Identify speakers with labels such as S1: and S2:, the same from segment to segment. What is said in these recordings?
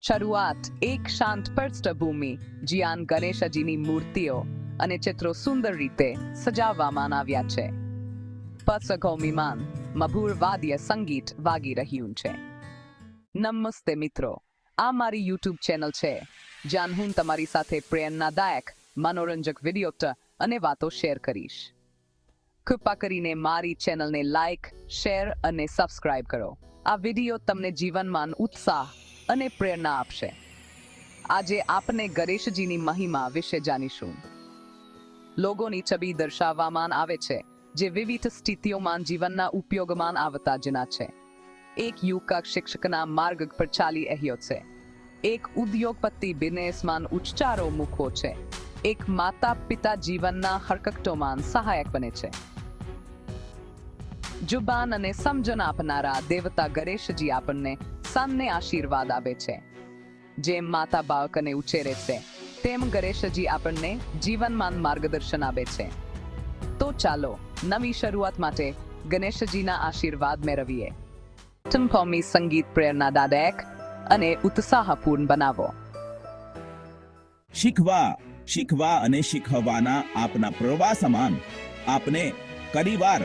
S1: શરૂઆત એક શાંત પૃષ્ઠભૂમિ જ્યાં ગણેશજીની મૂર્તિઓ અને ચિત્રો સુંદર રીતે સજાવવામાં આવ્યા છે. પૃષ્ઠભૂમિમાં મધુર વાદ્ય સંગીત વાગી રહ્યું છે. નમસ્તે મિત્રો, આ મારી YouTube ચેનલ છે જ્યાં હું તમારી સાથે પ્રેરણાદાયક મનોરંજક વિડીયો અને વાતો શેર કરીશ. કૃપા કરીને મારી ચેનલને લાઈક, શેર અને સબસ્ક્રાઇબ કરો. આ વિડીયો તમને જીવનમાં ઉત્સાહ અને પ્રેરણા આપશે. આજે આપણે ગણેશજીની મહિમા વિશે જાણીશું. લોગોની છબી દર્શાવવામાં આવે છે જે વિવિધ સ્થિતિઓમાં જીવનના ઉપયોગમાં આવતા જના છે. એક યુવક શિક્ષકના માર્ગ પર ચાલી રહ્યો છે. એક ઉદ્યોગપતિ બિઝનેસમાં ઉચ્ચારો મૂકો છે. એક માતા પિતા જીવનના હરકતોમાં સહાયક બને છે. જુબાન અને સમજણ આપનારા દેવતા ગણેશજી આપણને સામને આશીર્વાદ આપે છે. જેમ માતા બાળકને ઉછેરે છે તેમ ગણેશજી આપણને જીવનમાં માર્ગદર્શન આપે છે. તો ચાલો નવી શરૂઆત માટે ગણેશજીના આશીર્વાદ મેળવીએ. ભૂમિ સંગીત પ્રેરણાદાયક અને ઉત્સાહપૂર્ણ બનાવો.
S2: શીખવા અને શીખવવાના આપના પ્રવાસમાં આપણે ઘણીવાર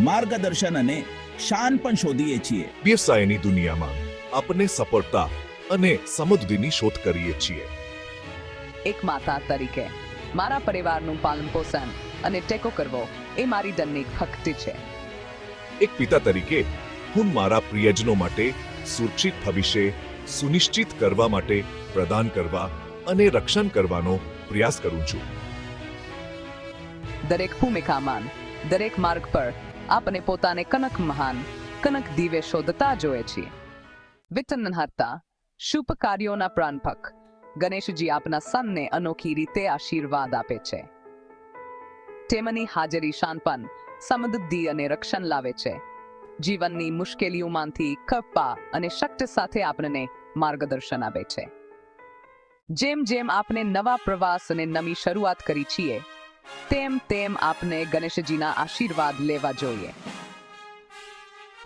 S2: માર્ગદર્શન અને શાન પણ શોધીએ છીએ.
S3: વ્યવસાયની દુનિયામાં આપણે સફળતા અને સમૃદ્ધિની શોધ કરીએ છીએ.
S1: એક માતા તરીકે મારા પરિવારનું પાલન પોષણ અને ટેકો કરવો એ મારી દૈનિક ભક્તિ છે.
S3: એક પિતા તરીકે હું મારા પ્રિયજનો માટે સુરક્ષિત ભવિષ્ય સુનિશ્ચિત કરવા માટે પ્રદાન કરવા અને રક્ષણ કરવાનો પ્રયાસ કરું છું.
S1: દરેક ભૂમિકામાં, દરેક માર્ગ પર આપણે પોતાને કનક દીવે શોધતા જોઈએ છીએ. વિઘ્નહર્તા, શુભ કાર્યોના પ્રાણપક ગણેશજી આપના સૌને અનોખી રીતે આશીર્વાદ આપે છે. તેમની હાજરી શાનપન, સમૃદ્ધિ અને રક્ષણ લાવે છે. જીવનની મુશ્કેલીઓમાંથી કૃપા અને શક્તિ સાથે આપણને માર્ગદર્શન આપે છે. જેમ જેમ આપણે નવા પ્રવાસ અને નવી શરૂઆત કરી છીએ તેમ આપણે ગણેશજીના આશીર્વાદ લેવા જોઈએ.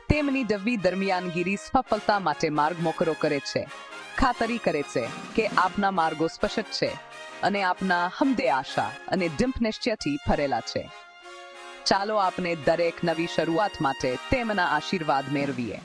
S1: તેમની દવી દરમિયાનગીરી સફળતા માટે માર્ગ મોકળો કરે છે, ખાતરી કરે છે કે આપના માર્ગો સ્પષ્ટ છે અને આપના હૃદય આશા અને દૃઢ નિશ્ચયથી ભરેલા છે. ચાલો આપણે દરેક નવી શરૂઆત માટે તેમના આશીર્વાદ મેળવીએ.